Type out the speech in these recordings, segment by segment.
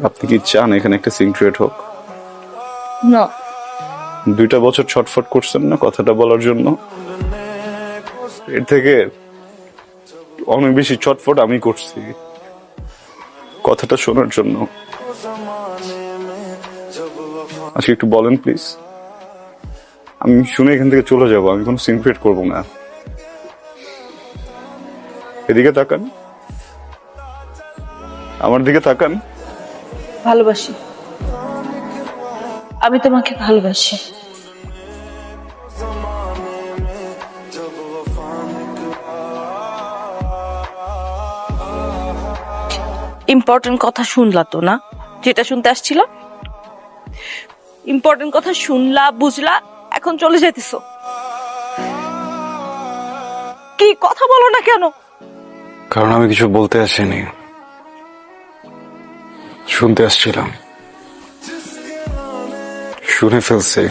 আপনি কি চান এখানে একটা সিক্রেট হোক? না 2টা বছর ছটফট করছেন না কথাটা বলার জন্য, এর থেকে অনেক বেশি ছটফট আমি করছি কথাটা শোনার জন্য। আজকে একটু বলেন প্লিজ, আমি শুনে এখান থেকে চলে যাব, আমি কোনো সিক্রেট করবো না। এদিকে তাকান, আমার দিকে তাকান। ভালোবাসি, আমি তোমাকে ভালোবাসি। ইম্পর্টেন্ট কথা শুনলা তো না, যেটা শুনতে আসছিল? ইম্পর্টেন্ট কথা শুনলা, বুঝলা, এখন চলে যেতেছো। কি কথা বলো না কেন? কারণ আমি কিছু বলতে আসিনি, শুনতে আসছিলাম। শুনে ফেলছে,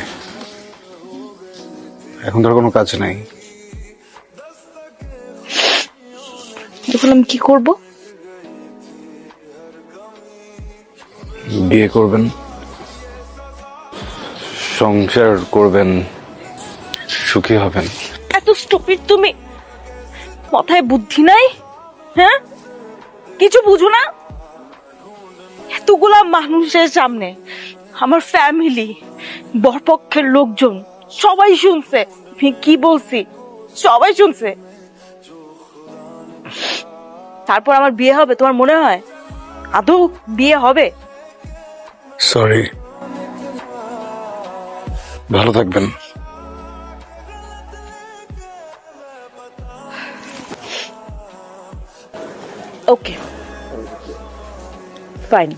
এখন তার কোনো কাজ নাই। এখন আমি কি করব? বিয়ে করবেন, সংসার করবেন, সুখী হবেন। এত স্টুপিড তুমি? মাথায় বুদ্ধি নাই? হ্যাঁ, কিছু বুঝো না? এতগুলা মানুষের সামনে আমার ফ্যামিলি, বরপক্ষের লোকজন সবাই শুনছে আমি কি বলছি, সবাই শুনছে। তারপর আমার বিয়ে হবে তোমার মনে হয়? আদৌ বিয়ে হবে? সরি, ভালো থাকবেন। ওকে, ফাইন।